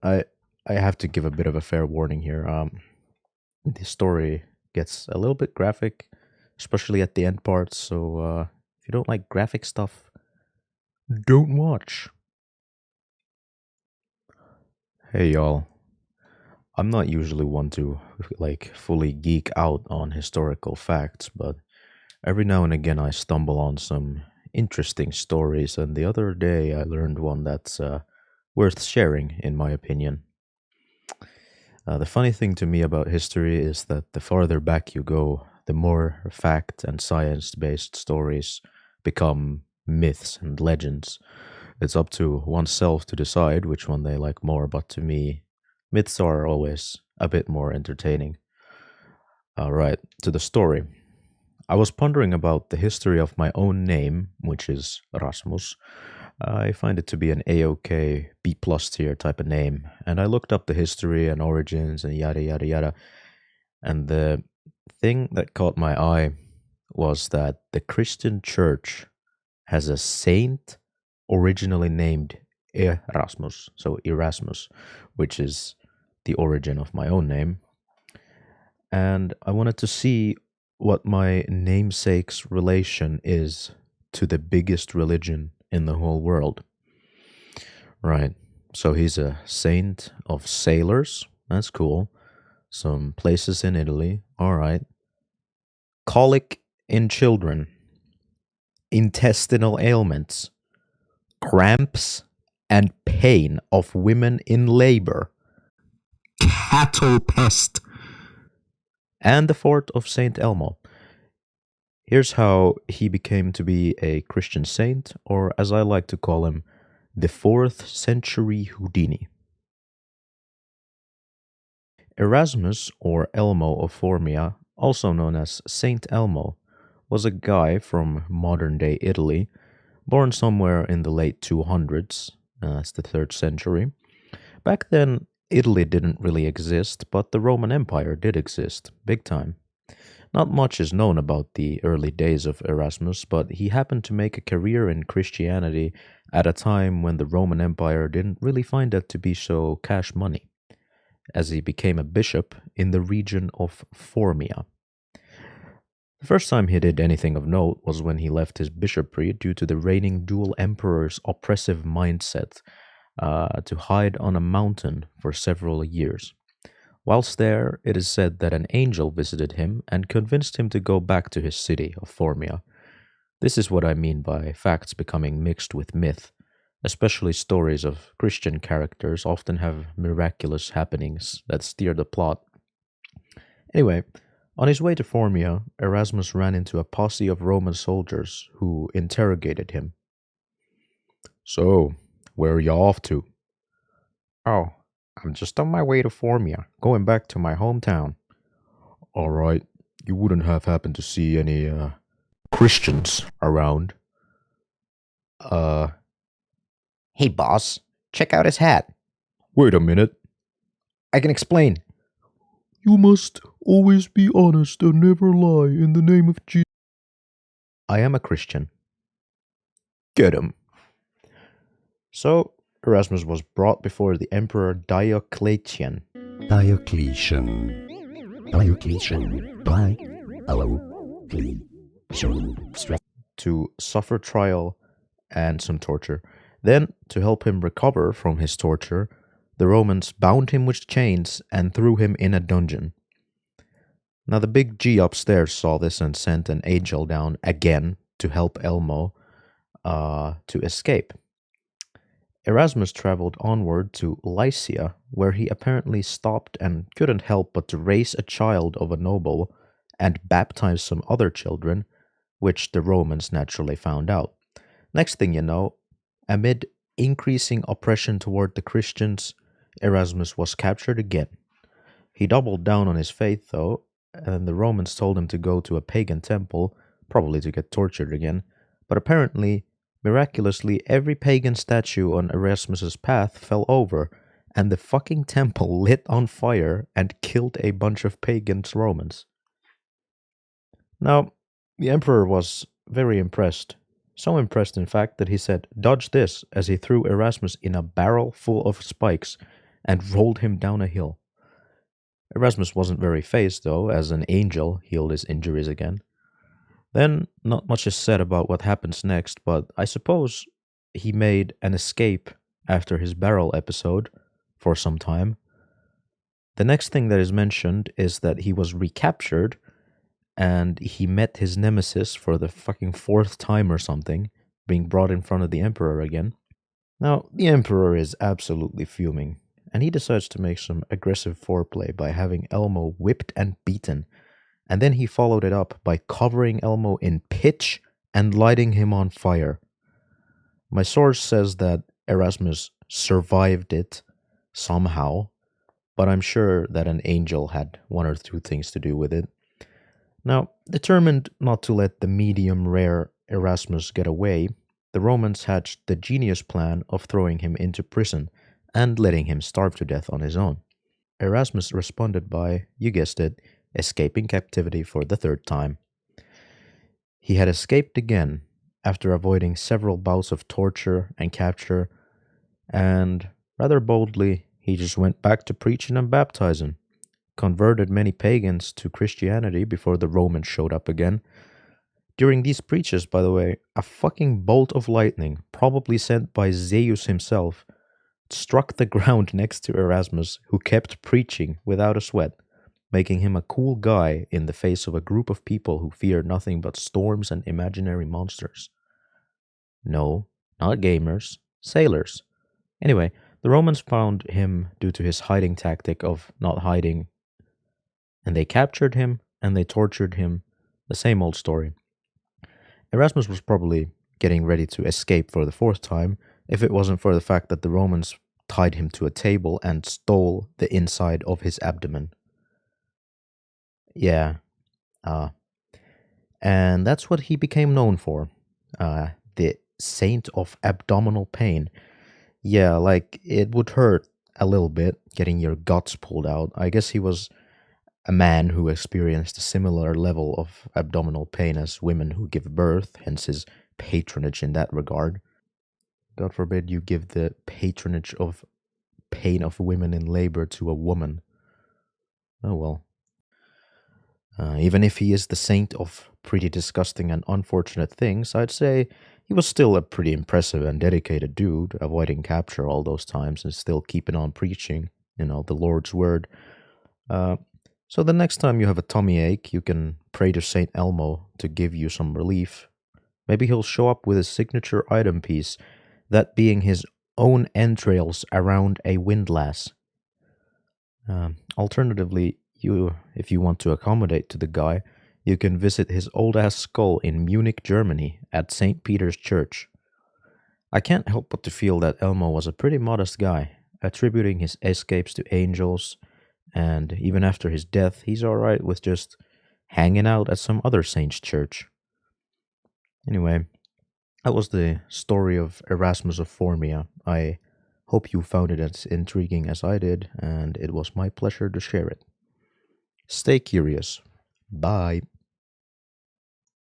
right. I have to give a bit of a fair warning here. The story gets a little bit graphic, especially at the end parts. So if you don't like graphic stuff, don't watch. Hey y'all. I'm not usually one to like fully geek out on historical facts, but every now and again I stumble on some interesting stories, and the other day I learned one that's worth sharing, in my opinion. The funny thing to me about history is that the farther back you go, the more fact and science based stories become myths and legends. It's up to oneself to decide which one they like more, but to me, myths are always a bit more entertaining. Alright, to the story. I was pondering about the history of my own name, which is Rasmus. I find it to be an A-OK, B plus tier type of name, and I looked up the history and origins and yada yada yada. And the thing that caught my eye was that the Christian church has a saint originally named Erasmus, so Erasmus, which is the origin of my own name. And I wanted to see what my namesake's relation is to the biggest religion in the whole world. Right. So he's a saint of sailors. That's cool. Some places in Italy. All right. Colic in children. Intestinal ailments. Cramps and pain of women in labor. Cattle pest. And the fort of Saint Elmo. Here's how he became to be a Christian saint, or as I like to call him, the 4th century Houdini. Erasmus, or Elmo of Formia, also known as Saint Elmo, was a guy from modern day Italy, born somewhere in the late 200s, that's the 3rd century. Back then, Italy didn't really exist, but the Roman Empire did exist, big time. Not much is known about the early days of Erasmus, but he happened to make a career in Christianity at a time when the Roman Empire didn't really find that to be so cash money, as he became a bishop in the region of Formia. The first time he did anything of note was when he left his bishopry due to the reigning dual emperor's oppressive mindset to hide on a mountain for several years. Whilst there, it is said that an angel visited him and convinced him to go back to his city of Formia. This is what I mean by facts becoming mixed with myth. Especially stories of Christian characters often have miraculous happenings that steer the plot. Anyway, on his way to Formia, Erasmus ran into a posse of Roman soldiers who interrogated him. So, where are you off to? Oh, I'm just on my way to Formia, going back to my hometown. All right, you wouldn't have happened to see any Christians around. Uh, Hey boss, check out his hat. Wait a minute. I can explain. You must always be honest and never lie in the name of Jesus. I am a Christian. Get him. So, Erasmus was brought before the Emperor Diocletian. Diocletian. To suffer trial and some torture. Then, to help him recover from his torture, the Romans bound him with chains and threw him in a dungeon. Now, the big G upstairs saw this and sent an angel down again to help Elmo to escape. Erasmus traveled onward to Lycia, where he apparently stopped and couldn't help but to raise a child of a noble and baptize some other children, which the Romans naturally found out. Next thing you know, amid increasing oppression toward the Christians, Erasmus was captured again. He doubled down on his faith, though, and the Romans told him to go to a pagan temple, probably to get tortured again, but apparently, miraculously, every pagan statue on Erasmus's path fell over, and the fucking temple lit on fire and killed a bunch of pagan Romans. Now, the emperor was very impressed. So impressed, in fact, that he said, "Dodge this," as he threw Erasmus in a barrel full of spikes and rolled him down a hill. Erasmus wasn't very fazed, though, as an angel healed his injuries again. Then, not much is said about what happens next, but I suppose he made an escape after his barrel episode for some time. The next thing that is mentioned is that he was recaptured and he met his nemesis for the fucking fourth time or something, being brought in front of the Emperor again. Now, the Emperor is absolutely fuming, and he decides to make some aggressive foreplay by having Elmo whipped and beaten, and then he followed it up by covering Elmo in pitch and lighting him on fire. My source says that Erasmus survived it somehow, but I'm sure that an angel had one or two things to do with it. Now, determined not to let the medium rare Erasmus get away, the Romans hatched the genius plan of throwing him into prison and letting him starve to death on his own. Erasmus responded by, you guessed it, escaping captivity for the third time. He had escaped again after avoiding several bouts of torture and capture, and rather boldly, he just went back to preaching and baptizing, converted many pagans to Christianity before the Romans showed up again. During these preaches, by the way, a fucking bolt of lightning, probably sent by Zeus himself, struck the ground next to Erasmus, who kept preaching without a sweat, making him a cool guy in the face of a group of people who fear nothing but storms and imaginary monsters. No, not gamers, sailors. Anyway, the Romans found him due to his hiding tactic of not hiding, and they captured him and they tortured him. The same old story. Erasmus was probably getting ready to escape for the fourth time if it wasn't for the fact that the Romans tied him to a table and stole the inside of his abdomen. Yeah. Uh, and that's what he became known for. The Saint of Abdominal Pain. Yeah, like it would hurt a little bit getting your guts pulled out. I guess he was a man who experienced a similar level of abdominal pain as women who give birth, hence his patronage in that regard. God forbid you give the patronage of pain of women in labor to a woman. Oh well. Even if he is the saint of pretty disgusting and unfortunate things, I'd say he was still a pretty impressive and dedicated dude, avoiding capture all those times and still keeping on preaching, the Lord's word. So the next time you have a tummy ache, you can pray to Saint Elmo to give you some relief. Maybe he'll show up with his signature item piece, that being his own entrails around a windlass. Alternatively, if you want to accommodate to the guy, you can visit his old-ass skull in Munich, Germany, at St. Peter's Church. I can't help but to feel that Elmo was a pretty modest guy, attributing his escapes to angels, and even after his death, he's alright with just hanging out at some other saint's church. Anyway, that was the story of Erasmus of Formia. I hope you found it as intriguing as I did, and it was my pleasure to share it. Stay curious. Bye.